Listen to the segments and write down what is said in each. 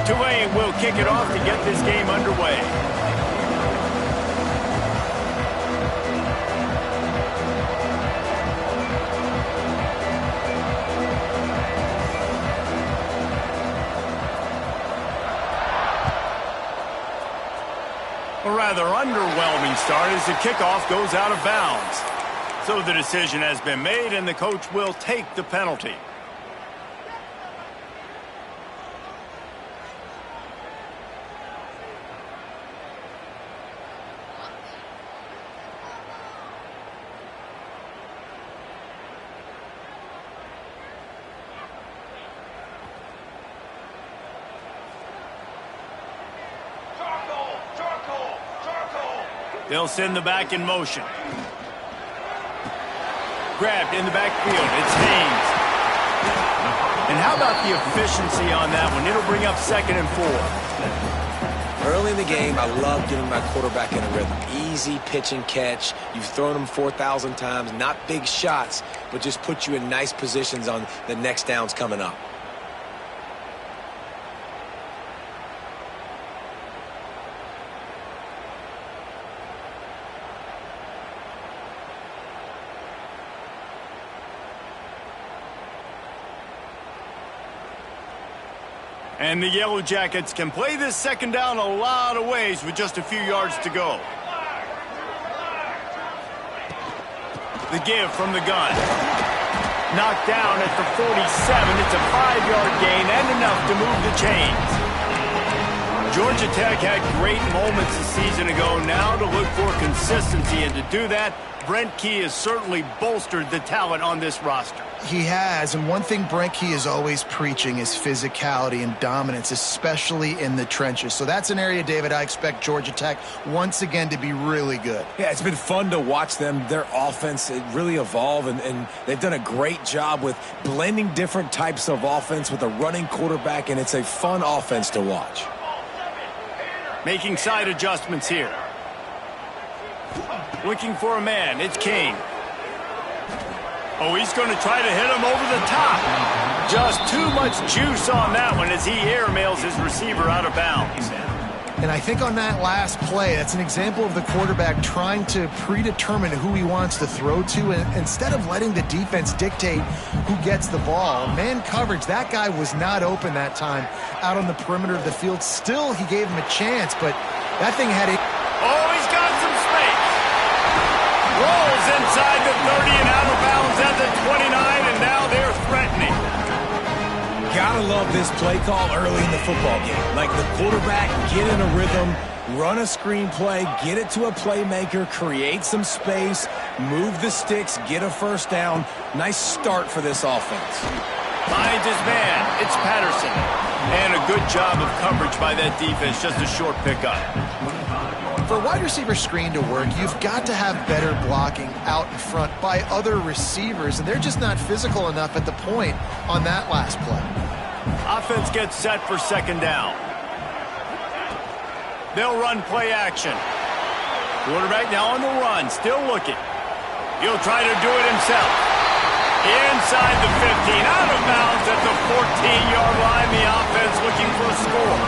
Tulane will kick it off to get this game underway. A rather underwhelming start as the kickoff goes out of bounds. So the decision has been made, and the coach will take the penalty. They'll send the back in motion. Grabbed in the backfield. It's Haynes. And how about the efficiency on that one? It'll bring up 2nd and 4. Early in the game, I love getting my quarterback in a rhythm. Easy pitch and catch. You've thrown them 4,000 times. Not big shots, but just put you in nice positions on the next downs coming up. And the Yellow Jackets can play this second down a lot of ways with just a few yards to go. The give from the gun. Knocked down at the 47. It's a 5-yard gain and enough to move the chains. Georgia Tech had great moments a season ago. Now to look for consistency, and to do that, Ncaa has certainly bolstered the talent on this roster. He has, and one thing Ncaa is always preaching is physicality and dominance, especially in the trenches. So that's an area, David, I expect Georgia Tech once again to be really good. Yeah, it's been fun to watch them, their offense really evolve, and they've done a great job with blending different types of offense with a running quarterback, and it's a fun offense to watch. Making side adjustments here. Looking for a man. It's King. Oh, he's going to try to hit him over the top. Just too much juice on that one as he airmails his receiver out of bounds. And I think on that last play, that's an example of the quarterback trying to predetermine who he wants to throw to, and instead of letting the defense dictate who gets the ball. Man coverage, that guy was not open that time out on the perimeter of the field. Still, he gave him a chance, but that thing had a... Oh, he's got some space. Rolls inside the 30 and out of bounds at the 29, and now they're threatening. Gotta love this play call early in the football game. Like the quarterback, get in a rhythm, run a screen play, get it to a playmaker, create some space, move the sticks, get a first down. Nice start for this offense. Finds his man. It's Patterson. And a good job of coverage by that defense. Just a short pickup. For a wide receiver screen to work, you've got to have better blocking out in front by other receivers, and they're just not physical enough at the point on that last play. Offense gets set for second down. They'll run play action. Quarterback now on the run, still looking. He'll try to do it himself. Inside the 15, out of bounds at the 14-yard line. The offense looking for a score.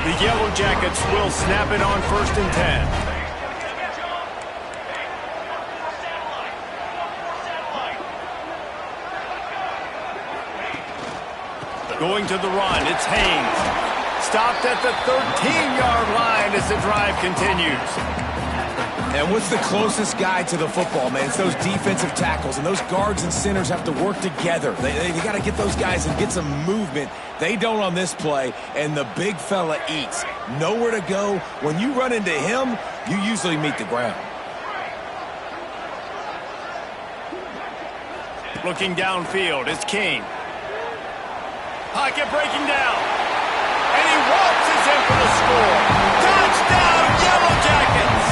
The Yellow Jackets will snap it on 1st and 10. Going to the run, it's Haynes. Stopped at the 13-yard line as the drive continues. And what's the closest guy to the football, man? It's those defensive tackles, and those guards and centers have to work together. They got to get those guys and get some movement. They don't on this play, and the big fella eats. Nowhere to go. When you run into him, you usually meet the ground. Looking downfield, it's King. Pocket breaking down. And he waltzes in for the score. Touchdown, Yellow Jackets!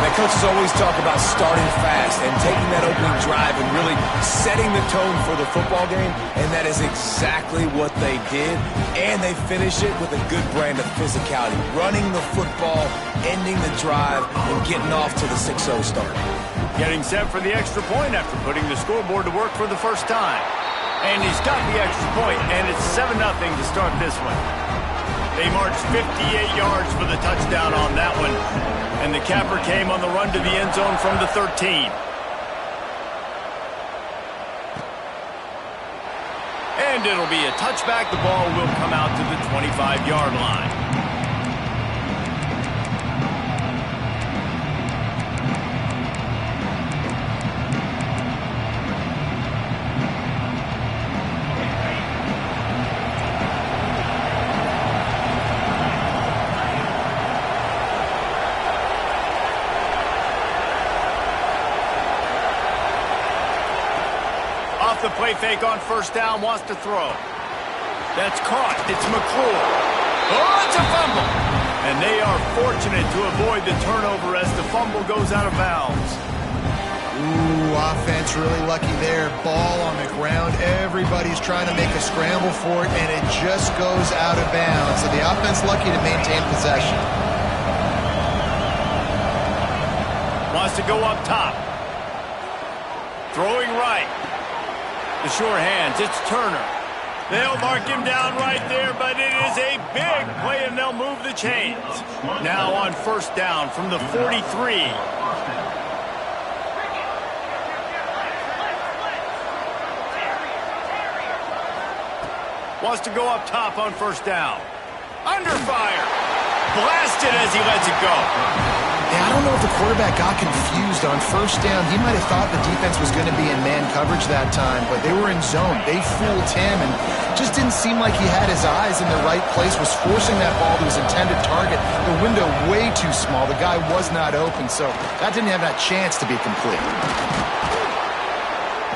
The coaches always talk about starting fast and taking that opening drive and really setting the tone for the football game, and that is exactly what they did, and they finish it with a good brand of physicality, running the football, ending the drive, and getting off to the 6-0 start. Getting set for the extra point after putting the scoreboard to work for the first time. And he's got the extra point, and it's 7-0 to start this one. They marched 58 yards for the touchdown on that one. And the capper came on the run to the end zone from the 13. And it'll be a touchback. The ball will come out to the 25-yard line. The play fake on first down, wants to throw. That's caught. It's McClure. Oh, it's a fumble. And they are fortunate to avoid the turnover as the fumble goes out of bounds. Ooh, offense really lucky there. Ball on the ground. Everybody's trying to make a scramble for it, and it just goes out of bounds. So the offense lucky to maintain possession. Wants to go up top. Throwing right. The sure hands, it's Turner. They'll mark him down right there, but it is a big play, and they'll move the chains. Now on first down from the 43. Wants to go up top on first down. Under fire. Blasted as he lets it go. Yeah, I don't know if the quarterback got confused on first down. He might have thought the defense was going to be in man coverage that time, but they were in zone. They fooled him and just didn't seem like he had his eyes in the right place, was forcing that ball to his intended target. The window way too small. The guy was not open, so that didn't have that chance to be complete.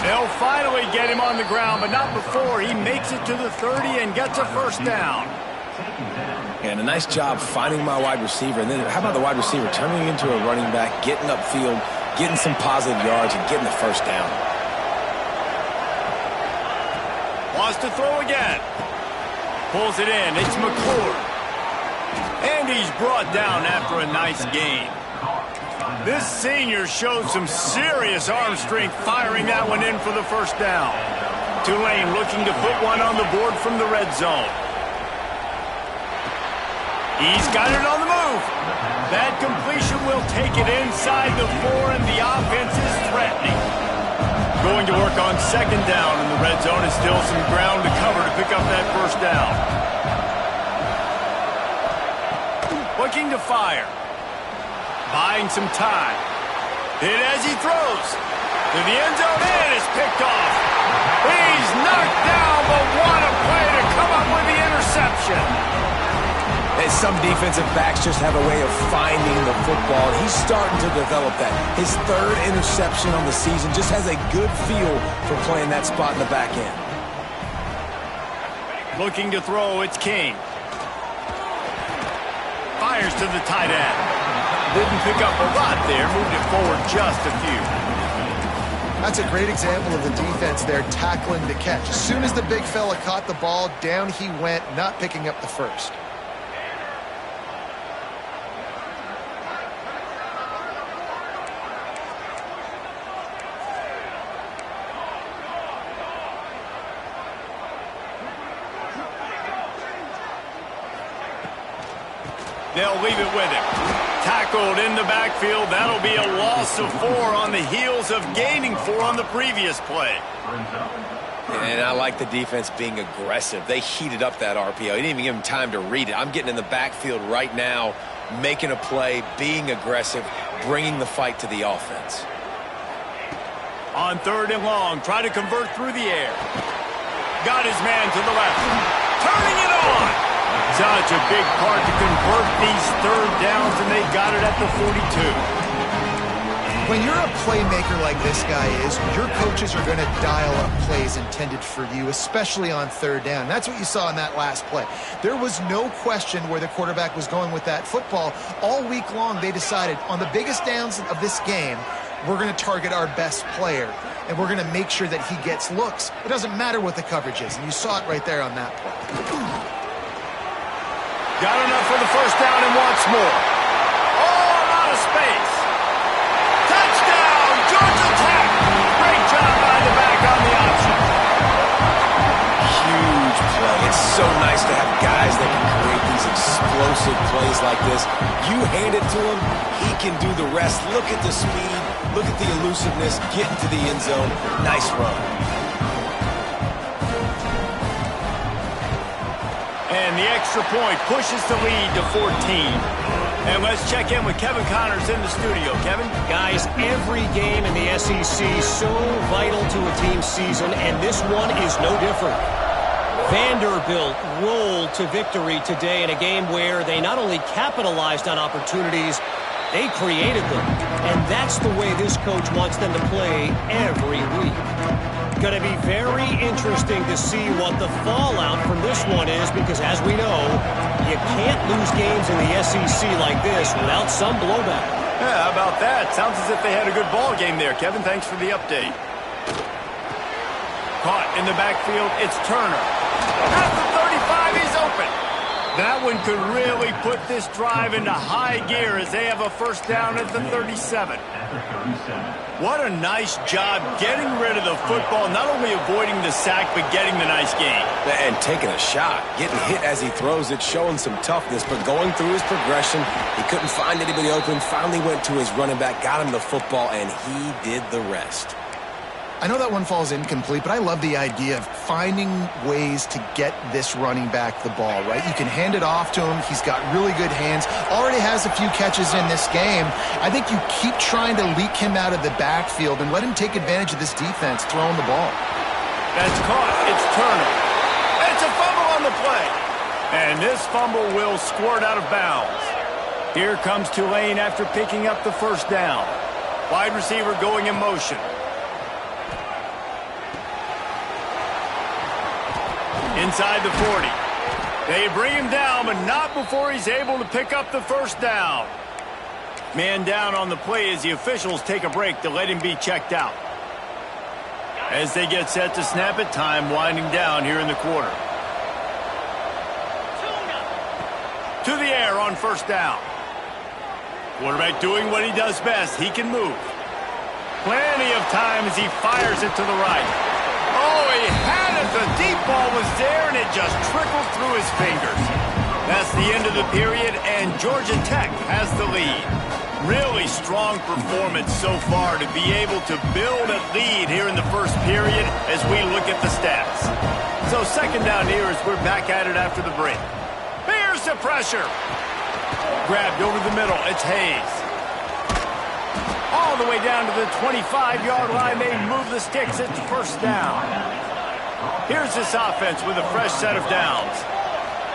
They'll finally get him on the ground, but not before he makes it to the 30 and gets a first down. And a nice job finding my wide receiver. And then how about the wide receiver turning into a running back, getting upfield, getting some positive yards, and getting the first down. Wants to throw again. Pulls it in. It's McClure. And he's brought down after a nice gain. This senior showed some serious arm strength firing that one in for the first down. Tulane looking to put one on the board from the red zone. He's got it on the move. That completion will take it inside the 4, and the offense is threatening. Going to work on second down in the red zone. Is still some ground to cover to pick up that first down. Looking to fire. Buying some time. Hit as he throws. To the end zone, and it's picked off. He's knocked down, but what a play to come up with the interception. And some defensive backs just have a way of finding the football. He's starting to develop that. His third interception on the season, just has a good feel for playing that spot in the back end. Looking to throw, it's King. Fires to the tight end. Didn't pick up a lot there, moved it forward just a few. That's a great example of the defense there tackling the catch. As soon as the big fella caught the ball, down he went, not picking up the first. They'll leave it with him. Tackled in the backfield. That'll be a loss of 4 on the heels of gaining 4 on the previous play. And I like the defense being aggressive. They heated up that RPO. He didn't even give him time to read it. I'm getting in the backfield right now, making a play, being aggressive, bringing the fight to the offense. On third and long, try to convert through the air. Got his man to the left. Turning it on. Such a big part to convert these third downs, and they got it at the 42. When you're a playmaker like this guy is, your coaches are going to dial up plays intended for you, especially on third down. That's what you saw in that last play. There was no question where the quarterback was going with that football. All week long, they decided on the biggest downs of this game, we're going to target our best player, and we're going to make sure that he gets looks. It doesn't matter what the coverage is, and you saw it right there on that play. Got enough for the first down and wants more. All out of space. Touchdown, Georgia Tech. Great job by the back on the option. plays like this. You hand it to him, he can do the rest. Look at the speed. Look at the elusiveness. Get into the end zone. Nice run. And the extra point pushes the lead to 14. And let's check in with Kevin Connors in the studio. Kevin? Guys, every game in the SEC so vital to a team's season, and this one is no different. Vanderbilt rolled to victory today in a game where they not only capitalized on opportunities, they created them. And that's the way this coach wants them to play every week. Going to be very interesting to see what the fallout from this one is, because as we know, you can't lose games in the SEC like this without some blowback. Yeah, how about that? Sounds as if they had a good ball game there, Kevin. Thanks for the update. Caught in the backfield, it's Turner. At the 35, he's open. That one could really put this drive into high gear as they have a first down at the 37. What a nice job getting rid of the football, not only avoiding the sack, but getting the nice gain. And taking a shot, getting hit as he throws it, showing some toughness, but going through his progression, he couldn't find anybody open, finally went to his running back, got him the football, and he did the rest. I know that one falls incomplete, but I love the idea of finding ways to get this running back the ball, right? You can hand it off to him. He's got really good hands. Already has a few catches in this game. I think you keep trying to leak him out of the backfield and let him take advantage of this defense throwing the ball. That's caught. It's Turner. And it's a fumble on the play. And this fumble will squirt out of bounds. Here comes Tulane after picking up the first down. Wide receiver going in motion. Inside the 40. They bring him down, but not before he's able to pick up the first down. Man down on the play as the officials take a break to let him be checked out. As they get set to snap it, time winding down here in the quarter. To the air on first down. Quarterback doing what he does best. He can move. Plenty of time as he fires it to the right. Oh, he had it. The deep ball was there, and it just trickled through his fingers. That's the end of the period, and Georgia Tech has the lead. Really strong performance so far to be able to build a lead here in the first period as we look at the stats. So second down here as we're back at it after the break. Here's the pressure. Grabbed over the middle. It's Hayes. All the way down to the 25-yard line. They move the sticks. It's first down. Here's this offense with a fresh set of downs.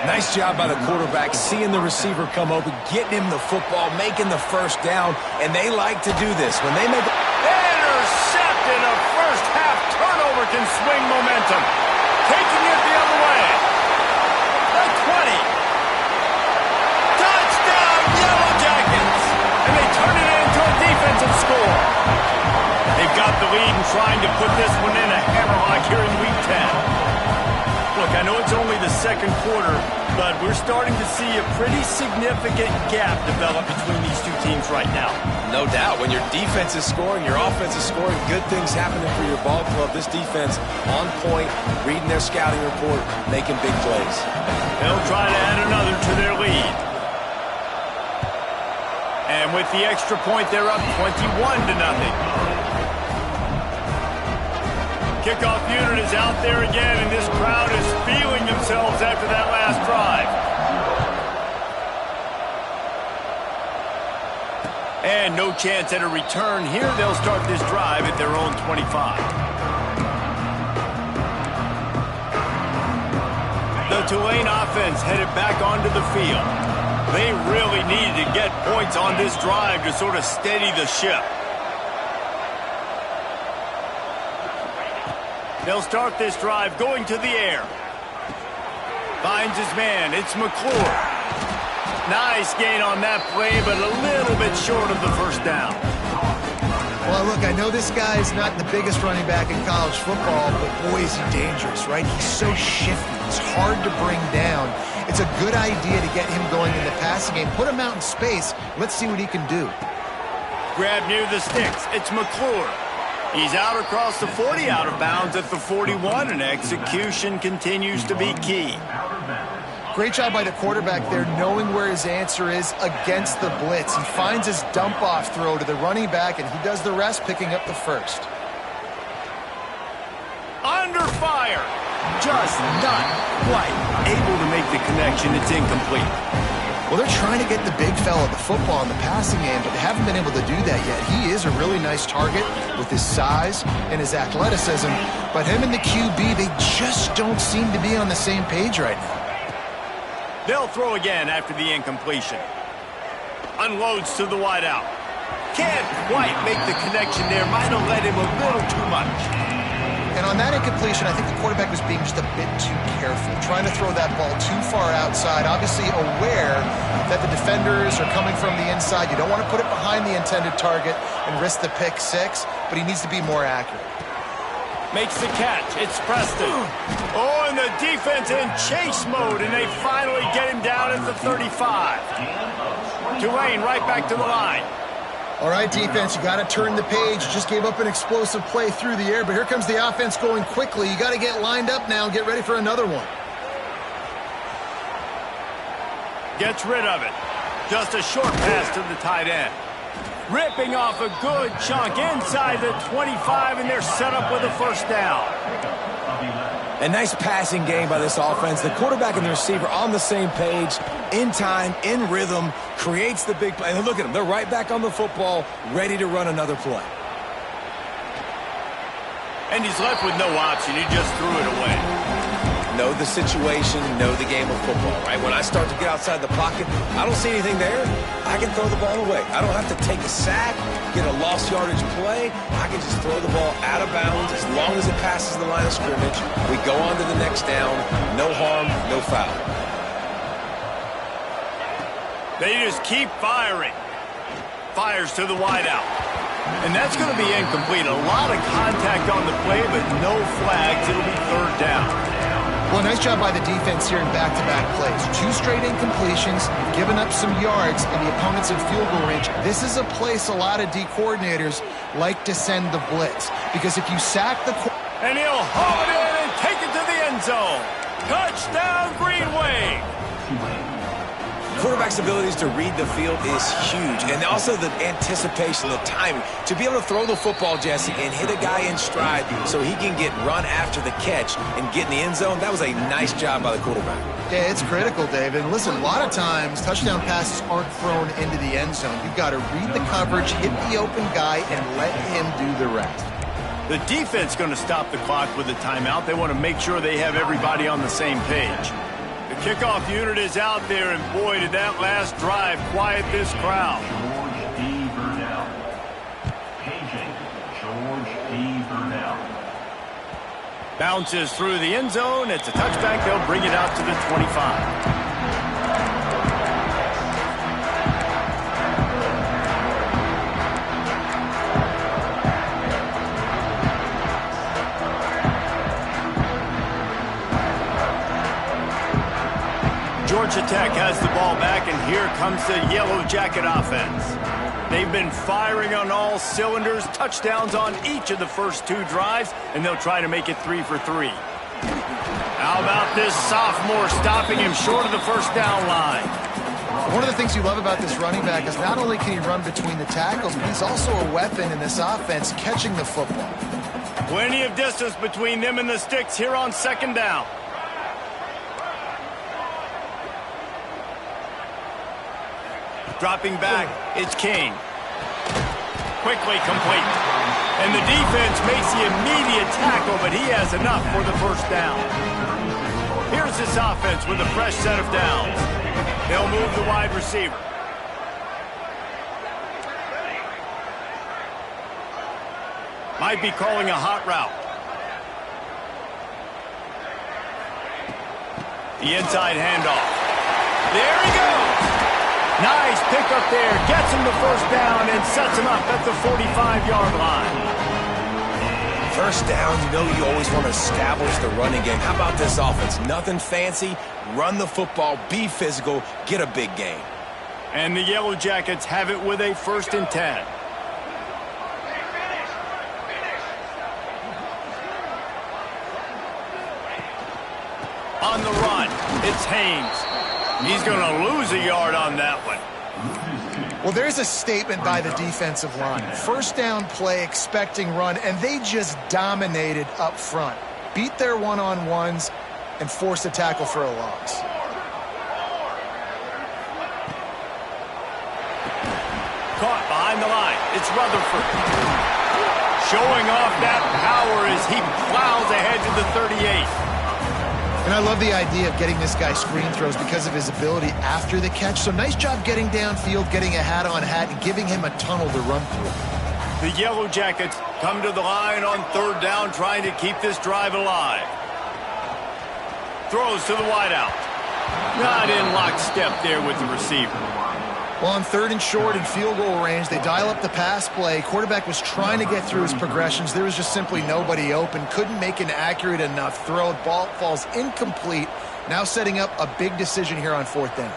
Nice job by the quarterback, seeing the receiver come open, getting him the football, making the first down, and they like to do this. When they make intercepted, a first half turnover can swing momentum. Taking it the other way. The 20. Touchdown, Yellow Jackets. And they turn it into a defensive score. They've got the lead and trying to put this one in a hammerlock here in Week 10. Look, I know it's only the second quarter, but we're starting to see a pretty significant gap develop between these two teams right now. No doubt. When your defense is scoring, your offense is scoring, good things happening for your ball club. This defense on point, reading their scouting report, making big plays. They'll try to add another to their lead. And with the extra point, they're up 21-0. Kickoff unit is out there again, and this crowd is feeling themselves after that last drive. And no chance at a return here. They'll start this drive at their own 25. The Tulane offense headed back onto the field. They really needed to get points on this drive to sort of steady the ship. They'll start this drive going to the air. Finds his man. It's McClure. Nice gain on that play, but a little bit short of the first down. Well, look, I know this guy's not the biggest running back in college football, but boy, is he dangerous, right? He's so shifty. He's hard to bring down. It's a good idea to get him going in the passing game. Put him out in space. Let's see what he can do. Grab near the sticks. It's McClure. He's out across the 40, out of bounds at the 41, and execution continues to be key. Great job by the quarterback there, knowing where his answer is against the blitz. He finds his dump-off throw to the running back, and he does the rest, picking up the first. Under fire. Just not quite able to make the connection. It's incomplete. Well, they're trying to get the big fella the football in the passing game, but they haven't been able to do that yet. He is a really nice target with his size and his athleticism, but him and the QB, they just don't seem to be on the same page right now. They'll throw again after the incompletion. Unloads to the wideout. Can't quite make the connection there. Might have led him a little too much. And on that incompletion, I think the quarterback was being just a bit too careful, trying to throw that ball too far outside, obviously aware that the defenders are coming from the inside. You don't want to put it behind the intended target and risk the pick six, but he needs to be more accurate. Makes the catch. It's Preston. Oh, and the defense in chase mode, and they finally get him down at the 35. Tulane right back to the line. All right, defense, you got to turn the page. Just gave up an explosive play through the air, but here comes the offense going quickly. You got to get lined up now and get ready for another one. Gets rid of it. Just a short pass to the tight end. Ripping off a good chunk inside the 25, and they're set up with a first down. A nice passing game by this offense. The quarterback and the receiver on the same page, in time, in rhythm, creates the big play. And look at them. They're right back on the football, ready to run another play. And he's left with no option. He just threw it away. Know the situation, know the game of football, right? When I start to get outside the pocket, I don't see anything there. I can throw the ball away. I don't have to take a sack, get a lost yardage play. I can just throw the ball out of bounds as long as it passes the line of scrimmage. We go on to the next down. No harm, no foul. They just keep firing. Fires to the wideout. And that's going to be incomplete. A lot of contact on the play, but no flags. It'll be third down. Well, nice job by the defense here in back-to-back plays. 2 straight incompletions, given up some yards, and the opponent's in field goal range. This is a place a lot of D coordinators like to send the blitz, because if you sack the... And he'll haul it in and take it to the end zone. Touchdown, Green Wave. Quarterback's abilities to read the field is huge, and also the anticipation, the timing. To be able to throw the football, Jesse, and hit a guy in stride so he can get run after the catch and get in the end zone, that was a nice job by the quarterback. Yeah, it's critical, David. And listen, a lot of times touchdown passes aren't thrown into the end zone. You've got to read the coverage, hit the open guy, and let him do the rest. The defense going to stop the clock with a timeout. They want to make sure they have everybody on the same page. The kickoff unit is out there, and boy, did that last drive quiet this crowd. George D. Burnell. Paging George D. Burnell. Bounces through the end zone. It's a touchback. They'll bring it out to the 25. Georgia Tech has the ball back, and here comes the Yellow Jacket offense. They've been firing on all cylinders, touchdowns on each of the first 2 drives, and they'll try to make it 3 for 3. How about this sophomore stopping him short of the first down line? One of the things you love about this running back is not only can he run between the tackles, but he's also a weapon in this offense, catching the football. Plenty of distance between them and the sticks here on second down. Dropping back, it's Kane. Quickly complete. And the defense makes the immediate tackle, but he has enough for the first down. Here's this offense with a fresh set of downs. They'll move the wide receiver. Might be calling a hot route. The inside handoff. There he goes. Nice pick up there. Gets him the first down and sets him up at the 45-yard line. First down, you know you always want to establish the running game. How about this offense? Nothing fancy. Run the football, be physical, get a big gain. And the Yellow Jackets have it with a 1st and 10. On the run, it's Haynes. He's going to lose a yard on that one. Well, there's a statement by the defensive line. First down play, expecting run, and they just dominated up front. Beat their one-on-ones and forced a tackle for a loss. Caught behind the line. It's Rutherford. Showing off that power as he plows ahead to the 38. And I love the idea of getting this guy screen throws because of his ability after the catch. So nice job getting downfield, getting a hat-on-hat, and giving him a tunnel to run through. The Yellow Jackets come to the line on third down, trying to keep this drive alive. Throws to the wideout. Not in lockstep there with the receiver. Well, on third and short and field goal range, they dial up the pass play. Quarterback was trying to get through his progressions. There was just simply nobody open. Couldn't make an accurate enough throw. Ball falls incomplete. Now setting up a big decision here on fourth down.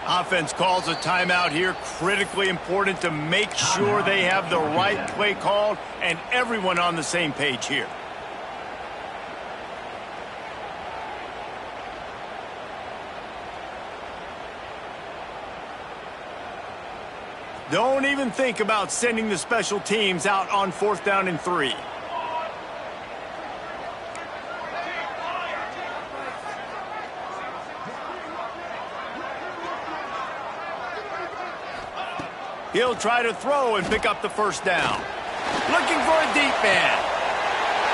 Offense calls a timeout here. Critically important to make sure they have the right play called and everyone on the same page here. Don't even think about sending the special teams out on fourth down and 3. He'll try to throw and pick up the first down. Looking for a deep man.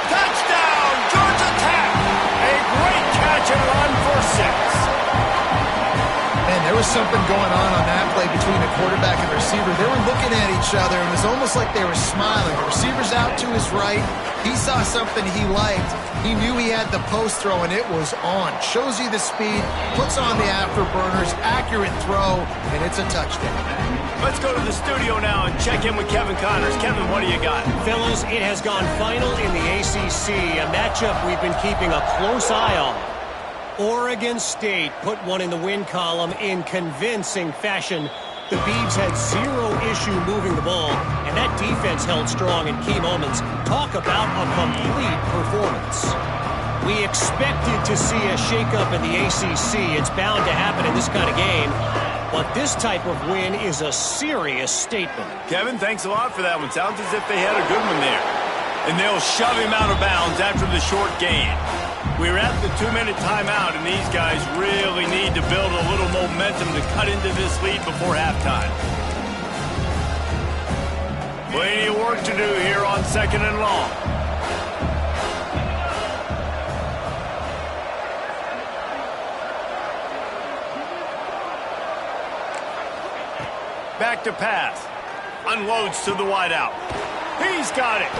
Touchdown, Georgia Tech! A great catch and run for 6. Man, there was something going on that play between the quarterback and the receiver. They were looking at each other, and it was almost like they were smiling. The receiver's out to his right. He saw something he liked. He knew he had the post throw, and it was on. Shows you the speed, puts on the afterburners, accurate throw, and it's a touchdown. Let's go to the studio now and check in with Kevin Connors. Kevin, what do you got? Fellas, it has gone final in the ACC, a matchup we've been keeping a close eye on. Oregon State put one in the win column in convincing fashion. The Beavs had zero issue moving the ball, and that defense held strong in key moments. Talk about a complete performance. We expected to see a shakeup in the ACC. It's bound to happen in this kind of game. But this type of win is a serious statement. Kevin, thanks a lot for that one. Sounds as if they had a good one there. And they'll shove him out of bounds after the short gain. We're at the 2-minute timeout, and these guys really need to build a little momentum to cut into this lead before halftime. Plenty of work to do here on second and long. Back to pass. Unloads to the wideout. He's got it.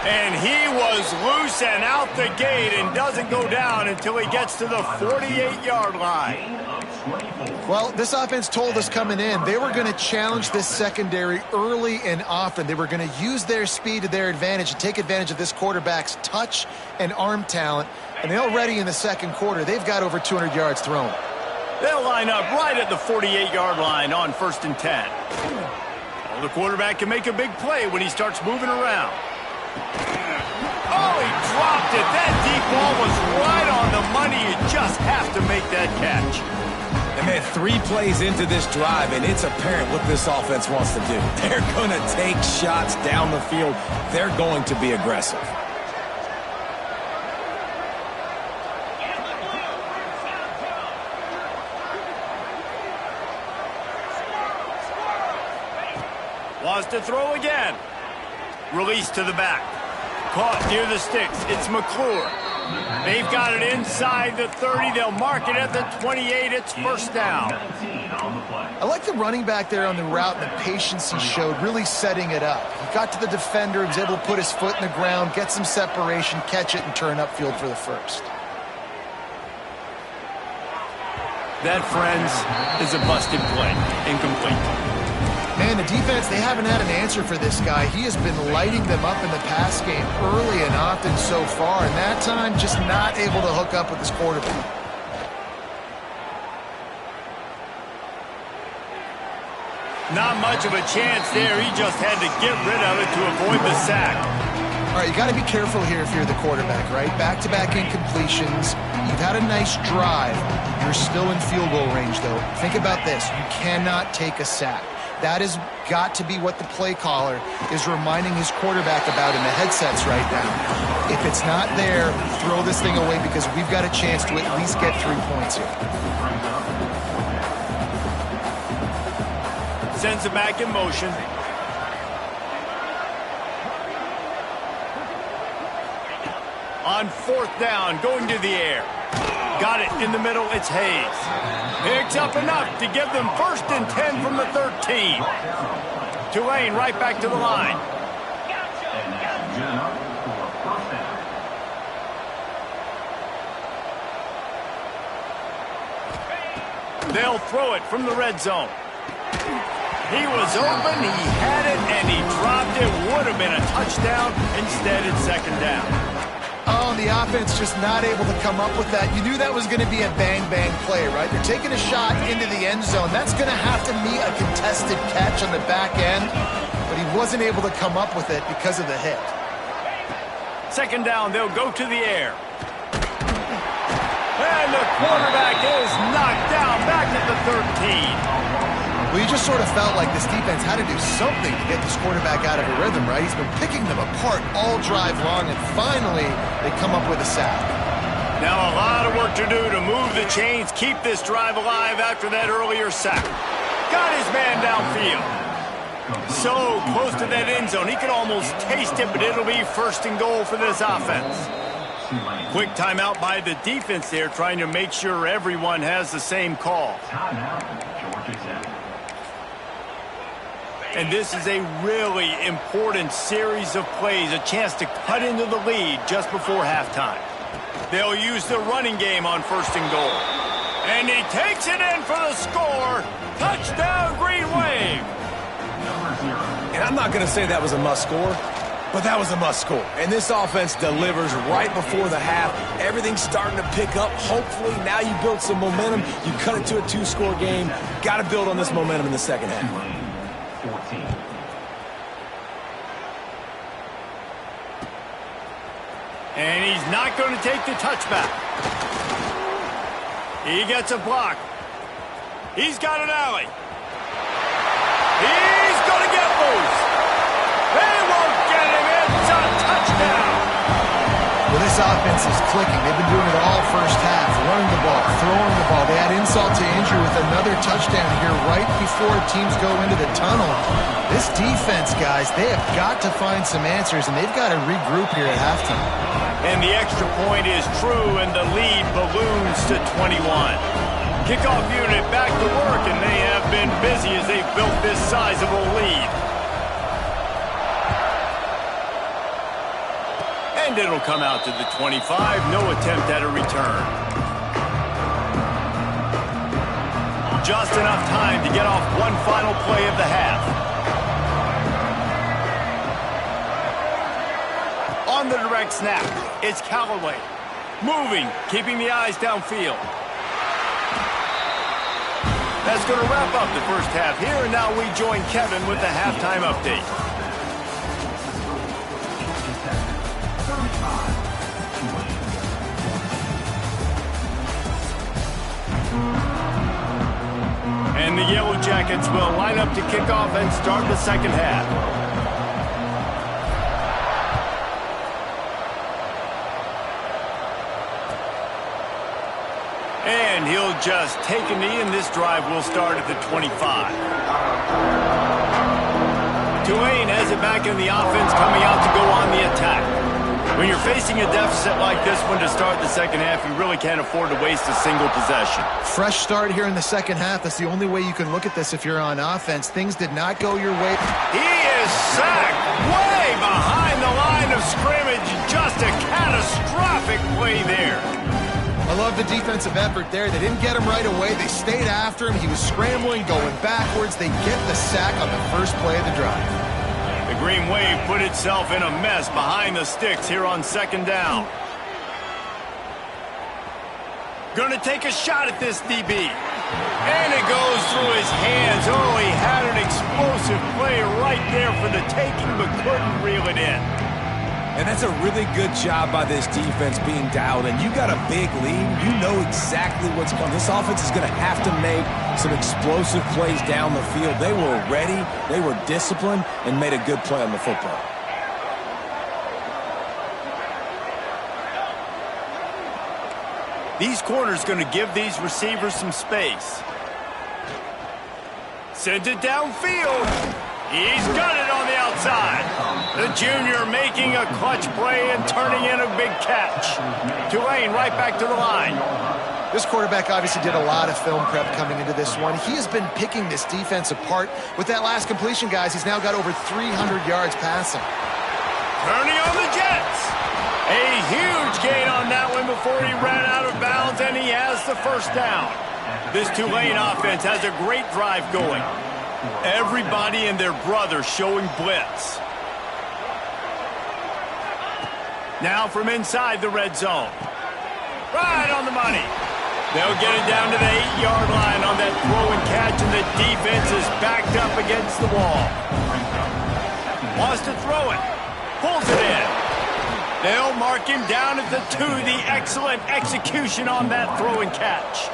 And he was loose and out the gate and doesn't go down until he gets to the 48-yard line. Well, this offense told us coming in they were going to challenge this secondary early and often. They were going to use their speed to their advantage and take advantage of this quarterback's touch and arm talent. And already in the second quarter, they've got over 200 yards thrown. They'll line up right at the 48-yard line on 1st and 10. Well, the quarterback can make a big play when he starts moving around. Oh, he dropped it. That deep ball was right on the money. You just have to make that catch. And man, 3 plays into this drive, and it's apparent what this offense wants to do. They're going to take shots down the field. They're going to be aggressive. Wants to throw again. Release to the back. Caught near the sticks. It's McClure. They've got it inside the 30. They'll mark it at the 28. It's first down. I like the running back there on the route and the patience he showed, really setting it up. He got to the defender, was able to put his foot in the ground, get some separation, catch it, and turn upfield for the first. That, friends, is a busted play. Incomplete. Man, the defense, they haven't had an answer for this guy. He has been lighting them up in the pass game early and often so far, and that time just not able to hook up with his quarterback. Not much of a chance there. He just had to get rid of it to avoid the sack. All right, you got to be careful here if you're the quarterback, right? Back-to-back incompletions. You've had a nice drive. You're still in field goal range, though. Think about this. You cannot take a sack. That has got to be what the play caller is reminding his quarterback about in the headsets right now. If it's not there, throw this thing away because we've got a chance to at least get 3 points here. Sends it back in motion. On 4th down, going to the air. Got it in the middle, it's Hayes. Picks up enough to give them 1st and 10 from the 13. Tulane right back to the line. And that's good enough for a 1st down. They'll throw it from the red zone. He was open, he had it, and he dropped it. Would have been a touchdown. Instead, it's 2nd down. Oh, the offense just not able to come up with that. You knew that was going to be a bang-bang play, right? They're taking a shot into the end zone. That's going to have to meet a contested catch on the back end, but he wasn't able to come up with it because of the hit. 2nd down, they'll go to the air. And the quarterback is knocked down back at the 13. Well, you just sort of felt like this defense had to do something to get this quarterback out of a rhythm, right? He's been picking them apart all drive long, and finally they come up with a sack. Now a lot of work to do to move the chains, keep this drive alive after that earlier sack. Got his man downfield. So close to that end zone, he can almost taste it, but it'll be 1st and goal for this offense. Quick timeout by the defense there, trying to make sure everyone has the same call. Timeout, Georgia Tech. And this is a really important series of plays, a chance to cut into the lead just before halftime. They'll use the running game on 1st and goal. And he takes it in for the score. Touchdown, Green Wave. And I'm not going to say that was a must score, but that was a must score. And this offense delivers right before the half. Everything's starting to pick up. Hopefully, now you build some momentum. You cut it to a 2-score game. Got to build on this momentum in the 2nd half. 14. And he's not going to take the touchback. He gets a block. He's got an alley. He's going to get loose. They won't get him. It's a touchdown. Well, this offense is clicking. They've been doing it all 1st half, running the ball, throwing the ball. They add insult to injury with another touchdown here right before teams go into the tunnel. This defense, guys, they have got to find some answers, and they've got to regroup here at halftime. And the extra point is true, and the lead balloons to 21. Kickoff unit back to work, and they have been busy as they've built this sizable lead. And it'll come out to the 25. No attempt at a return. Just enough time to get off one final play of the half. On the direct snap, it's Callaway. Moving, keeping the eyes downfield. That's going to wrap up the 1st half here, and now we join Kevin with the halftime update. And the Yellow Jackets will line up to kick off and start the 2nd half. And he'll just take a knee, and this drive will start at the 25. Tulane has it back in the offense, coming out to go on the attack. When you're facing a deficit like this one to start the 2nd half, you really can't afford to waste a single possession. Fresh start here in the 2nd half. That's the only way you can look at this if you're on offense. Things did not go your way. He is sacked way behind the line of scrimmage. Just a catastrophic play there. I love the defensive effort there. They didn't get him right away. They stayed after him. He was scrambling, going backwards. They get the sack on the first play of the drive. The Green Wave put itself in a mess behind the sticks here on 2nd down. Going to take a shot at this DB. And it goes through his hands. Oh, he had an explosive play right there for the taking, but couldn't reel it in. And that's a really good job by this defense being dialed in. You got a big lead. You know exactly what's coming. This offense is going to have to make some explosive plays down the field. They were ready, they were disciplined, and made a good play on the football. These corners going to give these receivers some space. Sends it downfield. He's got it on the outside. The junior making a clutch play and turning in a big catch. Tulane right back to the line. This quarterback obviously did a lot of film prep coming into this one. He has been picking this defense apart. With that last completion, guys, he's now got over 300 yards passing. Turning on the Jets. A huge gain on that one before he ran out of bounds, and he has the first down. This Tulane offense has a great drive going. Everybody and their brother showing blitz. Now from inside the red zone. Right on the money. They'll get it down to the 8-yard line on that throw and catch, and the defense is backed up against the wall. Wants to throw it. Pulls it in. They'll mark him down at the 2. The excellent execution on that throw and catch.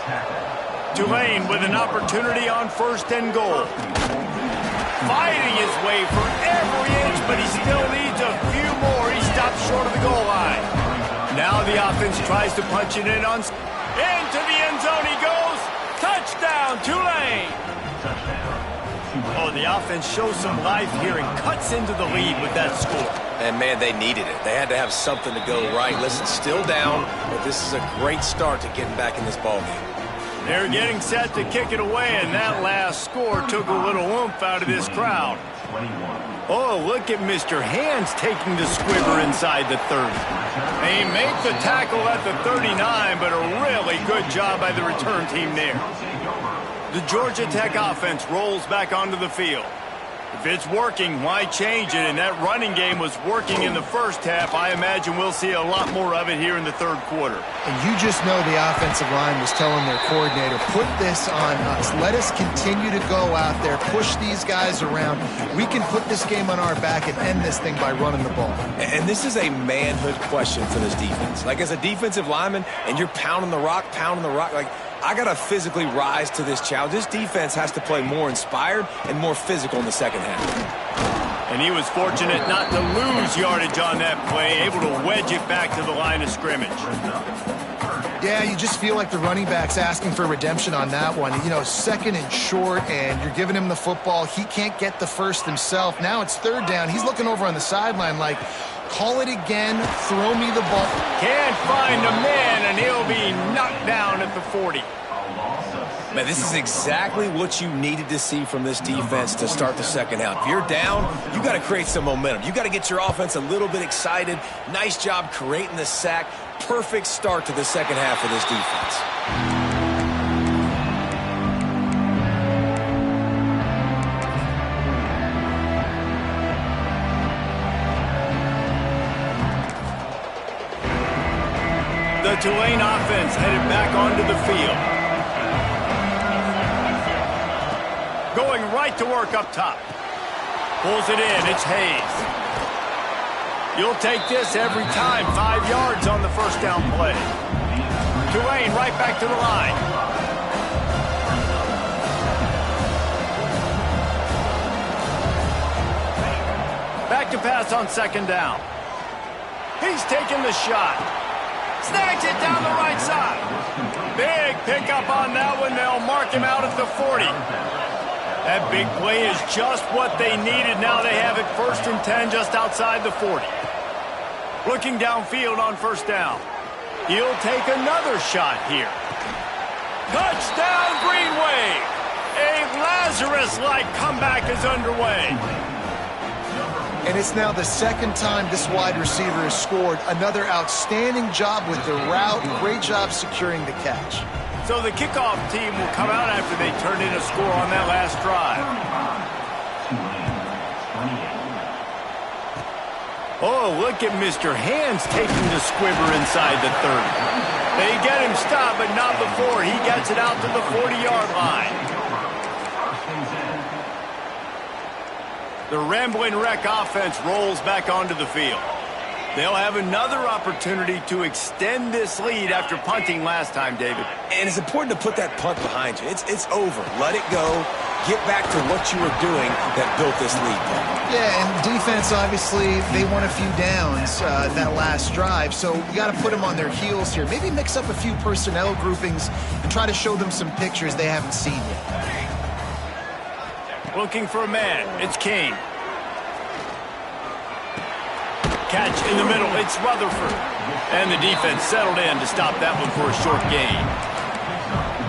Tulane with an opportunity on 1st and goal. Fighting his way for every inch, but he still needs a few more. He stops short of the goal line. Now the offense tries to punch it in on... Into the end zone he goes. Touchdown, Tulane. Oh, the offense shows some life here and cuts into the lead with that score. And, man, they needed it. They had to have something to go right. Listen, still down, but this is a great start to getting back in this ballgame. They're getting set to kick it away, and that last score took a little oomph out of this crowd. Oh, look at Mr. Hands taking the squibber inside the 30. They make the tackle at the 39, but a really good job by the return team there. The Georgia Tech offense rolls back onto the field. If it's working, why change it? And that running game was working in the first half. I imagine we'll see a lot more of it here in the third quarter. And you just know the offensive line was telling their coordinator, put this on us. Let us continue to go out there, push these guys around. We can put this game on our back and end this thing by running the ball. And this is a manhood question for this defense. Like, as a defensive lineman, and you're pounding the rock, like, I got to physically rise to this challenge. This defense has to play more inspired and more physical in the second half. And he was fortunate not to lose yardage on that play, able to wedge it back to the line of scrimmage. Yeah, you just feel like the running back's asking for redemption on that one. You know, 2nd and short, and you're giving him the football. He can't get the first himself. Now it's 3rd down. He's looking over on the sideline like, call it again, throw me the ball. Can't find a man, and he'll be knocked down at the 40. Man, this is exactly what you needed to see from this defense to start the second half. If you're down, you got to create some momentum. You got to get your offense a little bit excited. Nice job creating the sack. Perfect start to the second half of this defense. The Tulane offense headed back onto the field. Going right to work up top. Pulls it in. It's Hayes. You'll take this every time. 5 yards on the first down play. Tulane right back to the line. Back to pass on 2nd down. He's taking the shot. Snags it down the right side. Big pickup on that one. They'll mark him out at the 40. That big play is just what they needed. Now they have it 1st and 10 just outside the 40. Looking downfield on 1st down. He'll take another shot here. Touchdown, Green Wave! A Lazarus-like comeback is underway. And it's now the 2nd time this wide receiver has scored. Another outstanding job with the route. Great job securing the catch. So the kickoff team will come out after they turned in a score on that last drive. Oh, look at Mr. Hands taking the squibber inside the 30. They get him stopped, but not before he gets it out to the 40-yard line. The Rambling Wreck offense rolls back onto the field. They'll have another opportunity to extend this lead after punting last time, David. And it's important to put that punt behind you. It's over. Let it go. Get back to what you were doing that built this lead. Yeah, and defense, obviously, they won a few downs that last drive, so you got to put them on their heels here. Maybe mix up a few personnel groupings and try to show them some pictures they haven't seen yet. Looking for a man. It's Kane. Catch in the middle. It's Rutherford. And the defense settled in to stop that one for a short gain.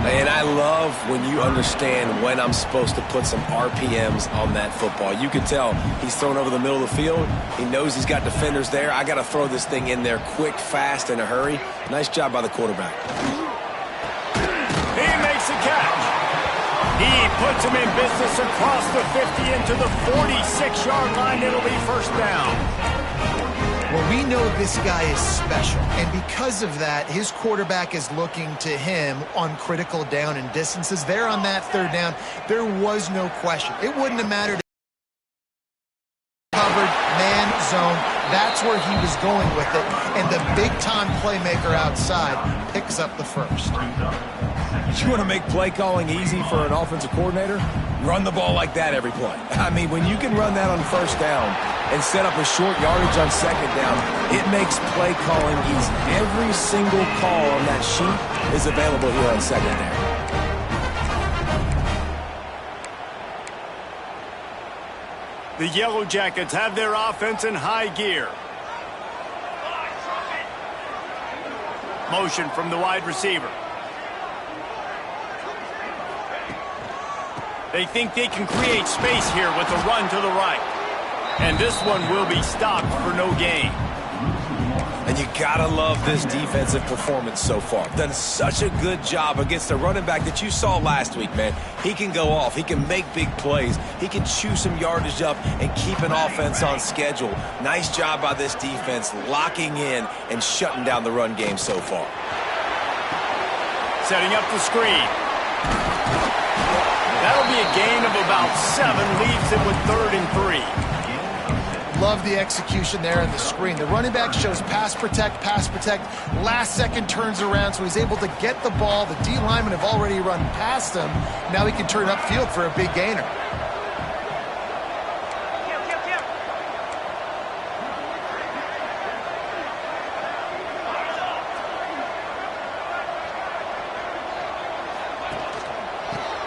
And I love when you understand when I'm supposed to put some RPMs on that football. You can tell he's thrown over the middle of the field. He knows he's got defenders there. I got to throw this thing in there quick, fast, in a hurry. Nice job by the quarterback. He makes a catch. He puts him in business across the 50 into the 46-yard line. It'll be first down. Well, we know this guy is special, and because of that, his quarterback is looking to him on critical down and distances. There on that third down, there was no question. It wouldn't have mattered. Covered, man, zone, that's where he was going with it, and the big-time playmaker outside picks up the first. You want to make play calling easy for an offensive coordinator? Run the ball like that every play. I mean, when you can run that on first down and set up a short yardage on second down, it makes play calling easy. Every single call on that sheet is available here on second down. The Yellow Jackets have their offense in high gear. Motion from the wide receiver. They think they can create space here with a run to the right. And this one will be stopped for no gain. And you gotta love this defensive performance so far. Done such a good job against the running back that you saw last week, man. He can go off. He can make big plays. He can chew some yardage up and keep an offense on schedule. Nice job by this defense locking in and shutting down the run game so far. Setting up the screen. That'll be a gain of about 7, leaves it with 3rd and 3. Love the execution there on the screen. The running back shows pass protect, last second turns around, so he's able to get the ball. The D linemen have already run past him. Now he can turn upfield for a big gainer.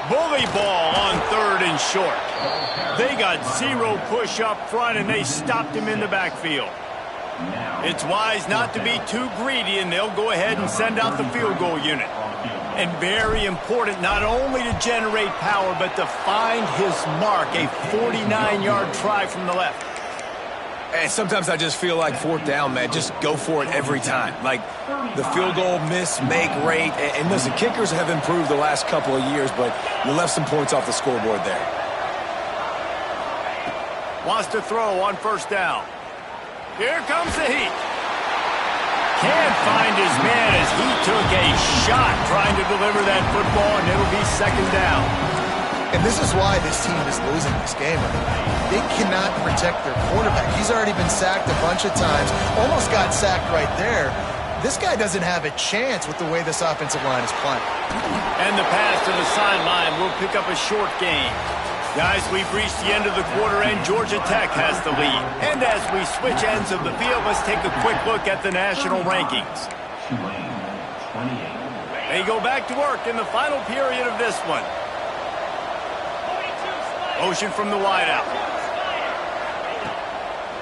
Bully ball on 3rd and short. They got 0 push up front, and they stopped him in the backfield. It's wise not to be too greedy, and they'll go ahead and send out the field goal unit. And very important not only to generate power, but to find his mark, a 49-yard try from the left. And sometimes I just feel like 4th down, man. Just go for it every time. Like the field goal miss, make rate. And listen, kickers have improved the last couple of years, but you left some points off the scoreboard there. Wants to throw on 1st down. Here comes the heat. Can't find his man as he took a shot trying to deliver that football, and it'll be 2nd down. And this is why this team is losing this game right now. They cannot protect their quarterback. He's already been sacked a bunch of times, almost got sacked right there. This guy doesn't have a chance with the way this offensive line is playing. And the pass to the sideline will pick up a short gain. Guys, we've reached the end of the quarter, and Georgia Tech has the lead. And as we switch ends of the field, let's take a quick look at the national rankings. They go back to work in the final period of this one. Motion from the wideout.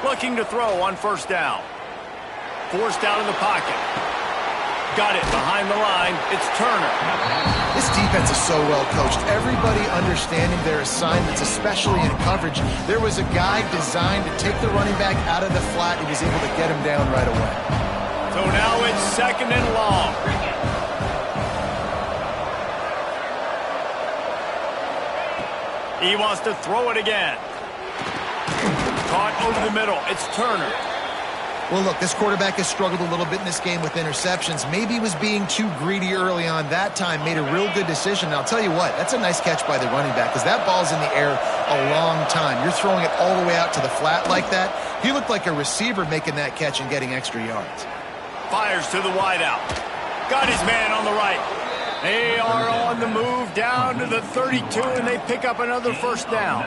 Looking to throw on 1st down. Forced out of the pocket. Got it behind the line. It's Turner. This defense is so well coached. Everybody understanding their assignments, especially in coverage. There was a guy designed to take the running back out of the flat. He was able to get him down right away. So now it's 2nd and long. He wants to throw it again. Caught over the middle. It's Turner. Well, look, this quarterback has struggled a little bit in this game with interceptions. Maybe he was being too greedy early on. That time made a real good decision. And I'll tell you what, that's a nice catch by the running back because that ball's in the air a long time. You're throwing it all the way out to the flat like that. He looked like a receiver making that catch and getting extra yards. Fires to the wideout. Got his man on the right. They are on the move down to the 32, and they pick up another first down.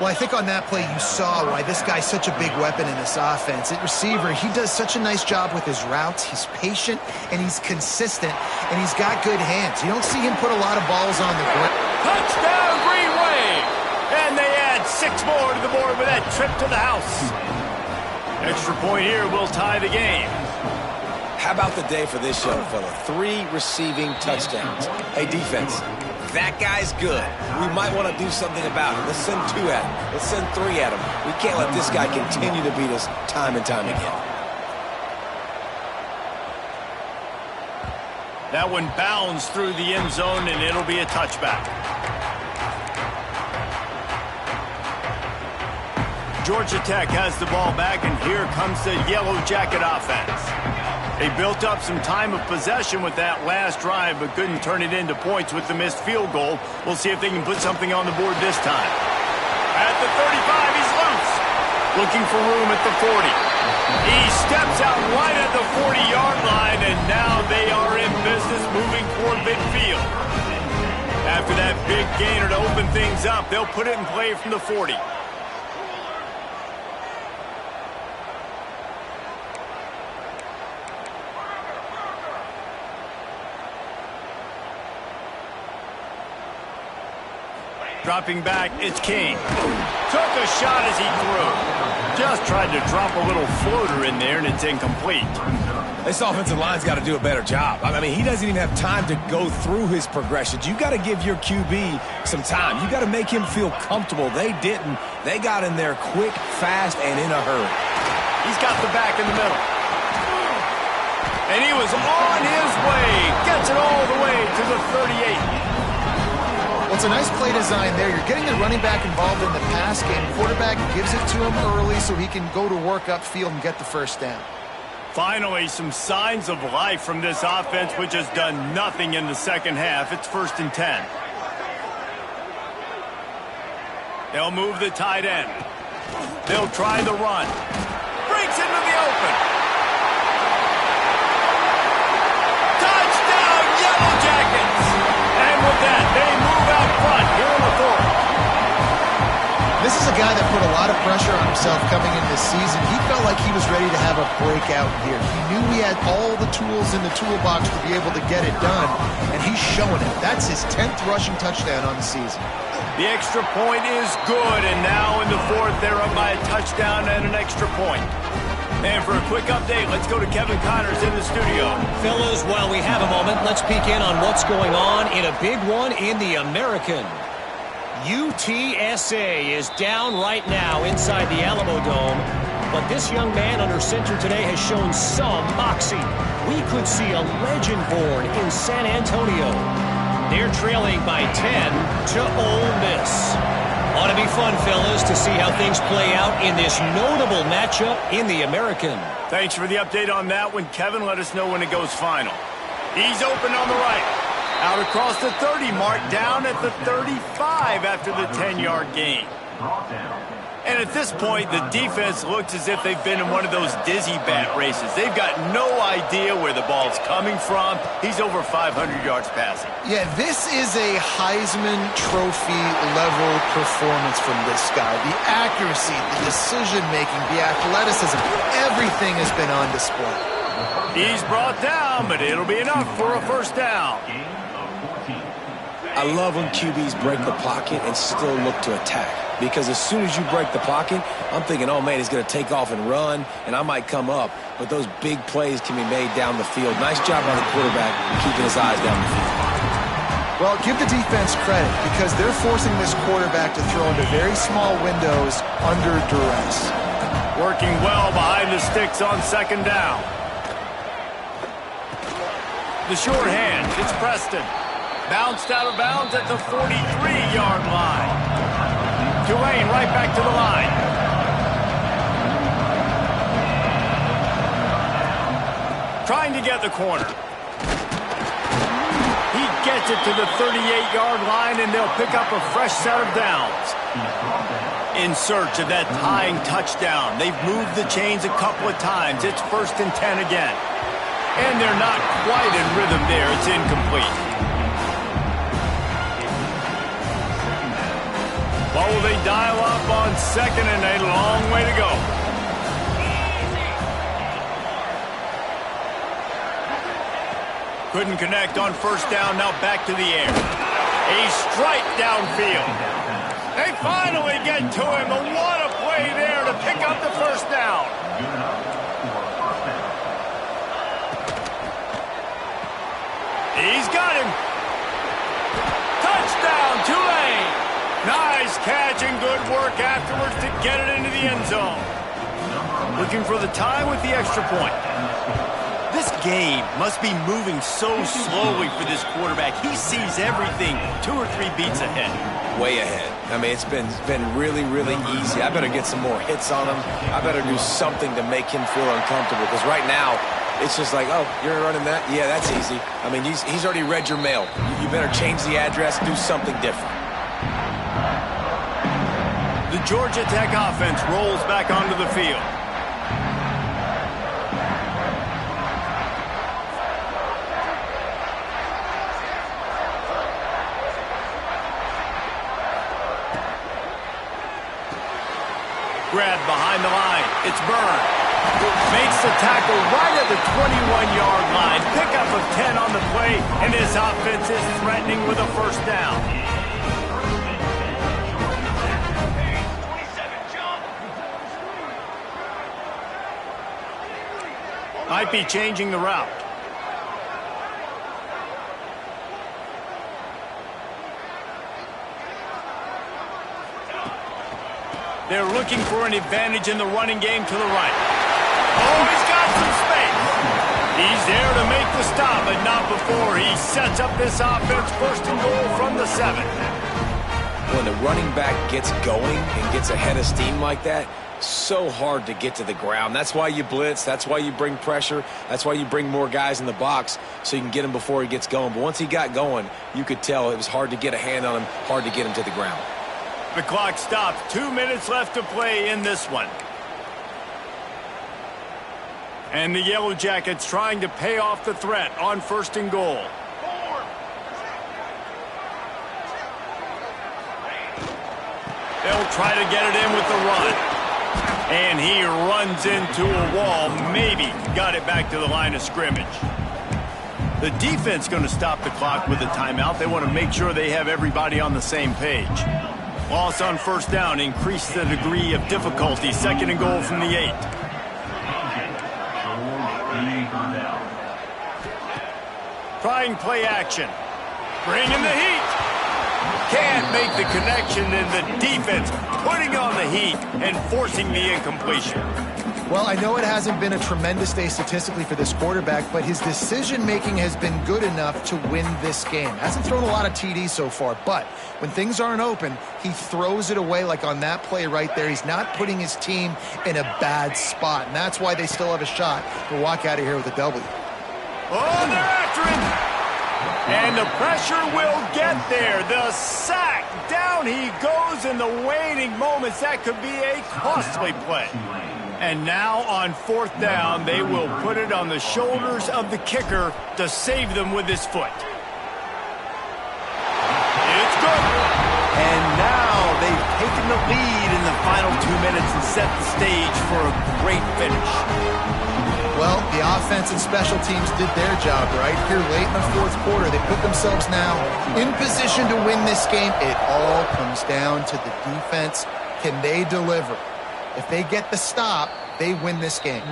Well, I think on that play you saw why this guy's such a big weapon in this offense. At receiver, he does such a nice job with his routes. He's patient, and he's consistent, and he's got good hands. You don't see him put a lot of balls on the ground. Touchdown, Green Wave! And they add 6 more to the board with that trip to the house. Extra point here will tie the game. How about the day for this young fella? 3 receiving touchdowns. Hey, defense, that guy's good. We might want to do something about it. Let's send 2 at him. Let's send 3 at him. We can't let this guy continue to beat us time and time again. That one bounds through the end zone, and it'll be a touchback. Georgia Tech has the ball back, and here comes the Yellow Jacket offense. They built up some time of possession with that last drive, but couldn't turn it into points with the missed field goal. We'll see if they can put something on the board this time. At the 35, he's loose. Looking for room at the 40. He steps out right at the 40-yard line, and now they are in business moving toward midfield. After that big gainer to open things up, they'll put it in play from the 40. Dropping back, it's King. Took a shot as he threw. Just tried to drop a little floater in there, and it's incomplete. This offensive line's got to do a better job. I mean, he doesn't even have time to go through his progressions. You got to give your QB some time. You got to make him feel comfortable. They didn't. They got in there quick, fast, and in a hurry. He's got the back in the middle. And he was on his way. Gets it all the way to the 38. Well, it's a nice play design there. You're getting the running back involved in the pass game. Quarterback gives it to him early so he can go to work upfield and get the first down. Finally, some signs of life from this offense, which has done nothing in the second half. It's 1st and 10. They'll move the tight end. They'll try the run. Breaks into the open. Touchdown, Yellow Jackets! And with that, they move out front here in the 4th. This is a guy that put a lot of pressure on himself coming into this season. He felt like he was ready to have a breakout here. He knew he had all the tools in the toolbox to be able to get it done, and he's showing it. That's his 10th rushing touchdown on the season. The extra point is good, and now in the 4th, they're up by a touchdown and an extra point. And for a quick update, let's go to Kevin Connors in the studio. Fellas, while we have a moment, let's peek in on what's going on in a big one in the American. UTSA is down right now inside the Alamo Dome, but this young man under center today has shown some moxie. We could see a legend born in San Antonio. They're trailing by 10 to Ole Miss. Ought to be fun, fellas, to see how things play out in this notable matchup in the American. Thanks for the update on that one, Kevin. Let us know when it goes final. He's open on the right. Out across the 30 mark, down at the 35 after the 10-yard gain. And at this point, the defense looks as if they've been in one of those dizzy bat races. They've got no idea where the ball's coming from. He's over 500 yards passing. Yeah, this is a Heisman Trophy level performance from this guy. The accuracy, the decision-making, the athleticism, everything has been on display. He's brought down, but it'll be enough for a first down. I love when QBs break the pocket and still look to attack. Because as soon as you break the pocket, I'm thinking, oh, man, he's going to take off and run, and I might come up. But those big plays can be made down the field. Nice job by the quarterback keeping his eyes down the field. Well, give the defense credit because they're forcing this quarterback to throw into very small windows under duress. Working well behind the sticks on 2nd down. The short hand, it's Preston. Bounced out of bounds at the 43-yard line. Tulane right back to the line. get the corner. He gets it to the 38-yard line, and they'll pick up a fresh set of downs. In search of that tying touchdown. They've moved the chains a couple of times. It's 1st and 10 again. And they're not quite in rhythm there. It's incomplete. What will they dial up on 2nd and a long way to go? Couldn't connect on 1st down. Now back to the air. A strike downfield. They finally get to him, but what a play there to pick up the 1st down. He's got him. Touchdown, Tulane. Nice catch and good work afterwards to get it into the end zone. Looking for the tie with the extra point. This game must be moving so slowly for this quarterback. He sees everything 2 or 3 beats ahead. Way ahead. I mean, it's been really, really easy. I better get some more hits on him. I better do something to make him feel uncomfortable, because right now, it's just like, oh, you're running that? Yeah, that's easy. I mean, he's already read your mail. You better change the address, do something different. The Georgia Tech offense rolls back onto the field. Grab behind the line. It's Byrne. Makes the tackle right at the 21-yard line. Pickup of 10 on the play, and this offense is threatening with a 1st down. Might be changing the route. They're looking for an advantage in the running game to the right. Oh, he's got some space. He's there to make the stop, but not before he sets up this offense 1st and goal from the 7. When the running back gets going and gets ahead of steam like that, so hard to get to the ground. That's why you blitz. That's why you bring pressure. That's why you bring more guys in the box so you can get him before he gets going. But once he got going, you could tell it was hard to get a hand on him, hard to get him to the ground. The clock stops. 2 minutes left to play in this one. And the Yellow Jackets trying to pay off the threat on 1st and goal. They'll try to get it in with the run. And he runs into a wall. Maybe got it back to the line of scrimmage. The defense going to stop the clock with a timeout. They want to make sure they have everybody on the same page. Loss on 1st down increased the degree of difficulty. 2nd and goal from the 8. Trying play action. Bringing the heat. Can't make the connection, and the defense putting on the heat and forcing the incompletion. Well, I know it hasn't been a tremendous day statistically for this quarterback, but his decision-making has been good enough to win this game. Hasn't thrown a lot of TDs so far, but when things aren't open, he throws it away like on that play right there. He's not putting his team in a bad spot, and that's why they still have a shot to walk out of here with a W. Oh, they're after him. And the pressure will get there. The sack. Down he goes in the waning moments. That could be a costly play. And now on 4th down, they will put it on the shoulders of the kicker to save them with his foot. It's good. And now they've taken the lead in the final 2 minutes and set the stage for a great finish. Well, the offense and special teams did their job right here late in the 4th quarter. They put themselves now in position to win this game. It all comes down to the defense. Can they deliver? If they get the stop, they win this game.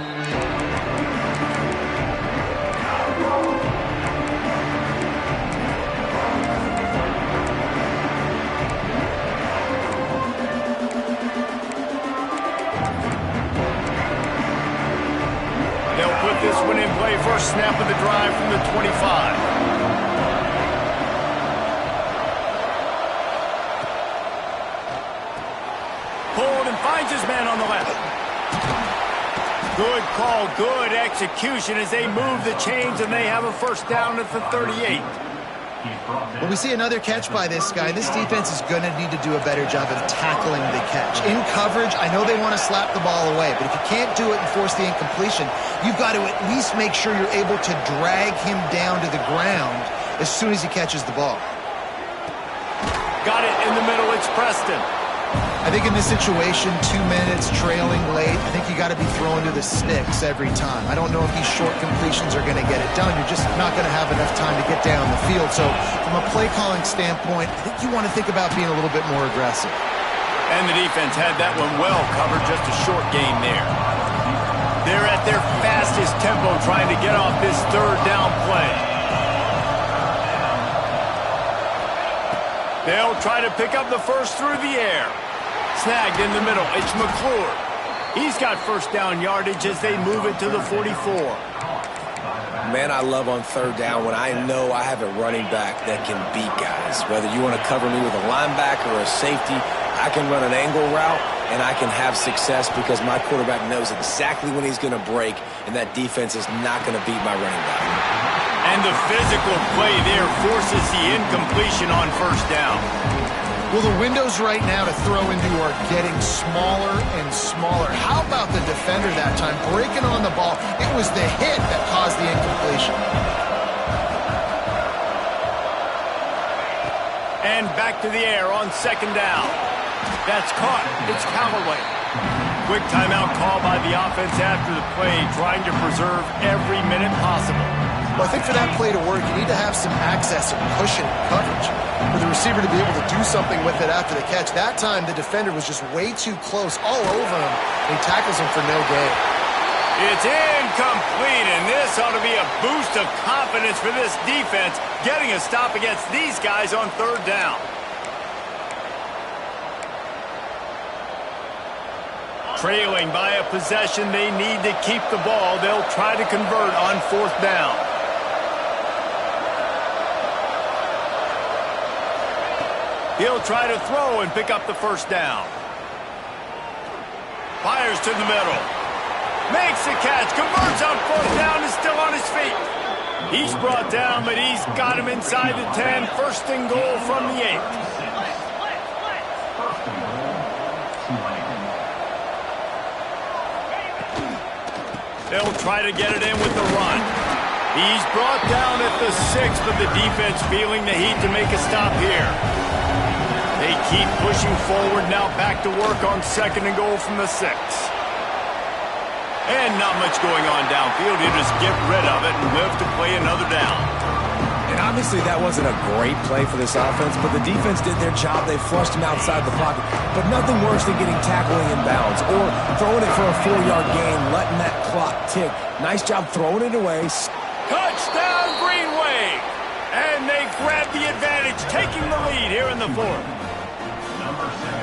They'll put this one in play. First snap of the drive from the 25. Pulled and finds his man on the left. Good call, good execution as they move the chains, and they have a first down at the 38. When we see another catch by this guy, this defense is going to need to do a better job of tackling the catch. In coverage, I know they want to slap the ball away, but if you can't do it and force the incompletion, you've got to at least make sure you're able to drag him down to the ground as soon as he catches the ball. Got it in the middle. It's Preston. I think in this situation, 2 minutes, trailing late, I think you got to be throwing to the sticks every time. I don't know if these short completions are going to get it done. You're just not going to have enough time to get down the field. So from a play calling standpoint, I think you want to think about being a little bit more aggressive. And the defense had that one well covered, just a short gain there. They're at their fastest tempo trying to get off this third down play. They'll try to pick up the first through the air. Snagged in the middle. It's McClure. He's got first down yardage as they move it to the 44. Man, I love on third down when I know I have a running back that can beat guys. Whether you want to cover me with a linebacker or a safety, I can run an angle route, and I can have success because my quarterback knows exactly when he's going to break, and that defense is not going to beat my running back. And the physical play there forces the incompletion on first down. Well, the windows right now to throw into are getting smaller and smaller. How about the defender that time breaking on the ball? It was the hit that caused the incompletion. And back to the air on second down. That's caught. It's Callaway. Quick timeout call by the offense after the play, trying to preserve every minute possible. Well, I think for that play to work, you need to have some access and cushion coverage for the receiver to be able to do something with it after the catch. That time, the defender was just way too close, all over him. He tackles him for no gain. It's incomplete, and this ought to be a boost of confidence for this defense, getting a stop against these guys on third down. Trailing by a possession, they need to keep the ball. They'll try to convert on fourth down. He'll try to throw and pick up the first down. Fires to the middle. Makes the catch. Converts on fourth down. Is still on his feet. He's brought down, but he's got him inside the 10. First and goal from the 8. They'll try to get it in with the run. He's brought down at the 6, but the defense feeling the heat to make a stop here. They keep pushing forward, now back to work on second and goal from the 6. And not much going on downfield. He'll just get rid of it and live to play another down. And obviously that wasn't a great play for this offense, but the defense did their job. They flushed him outside the pocket. But nothing worse than getting tackled in bounds or throwing it for a 4-yard gain, letting that clock tick. Nice job throwing it away. Touchdown, Green Wave! And they grab the advantage, taking the lead here in the fourth.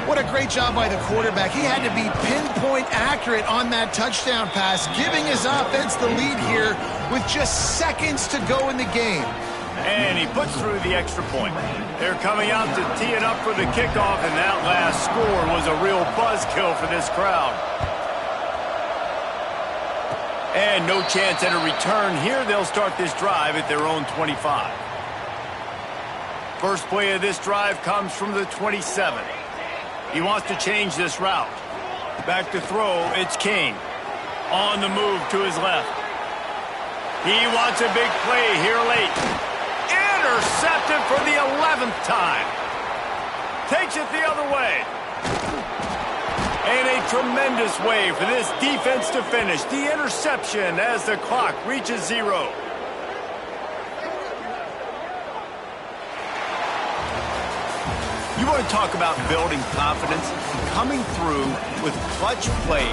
What a great job by the quarterback. He had to be pinpoint accurate on that touchdown pass, giving his offense the lead here with just seconds to go in the game. And he puts through the extra point. They're coming out to tee it up for the kickoff, and that last score was a real buzzkill for this crowd. And no chance at a return here. They'll start this drive at their own 25. First play of this drive comes from the 27. He wants to change this route. Back to throw, it's King. On the move to his left. He wants a big play here late. Intercepted for the 11th time. Takes it the other way. And a tremendous way for this defense to finish. The interception as the clock reaches 0. You want to talk about building confidence? Coming through with clutch plays.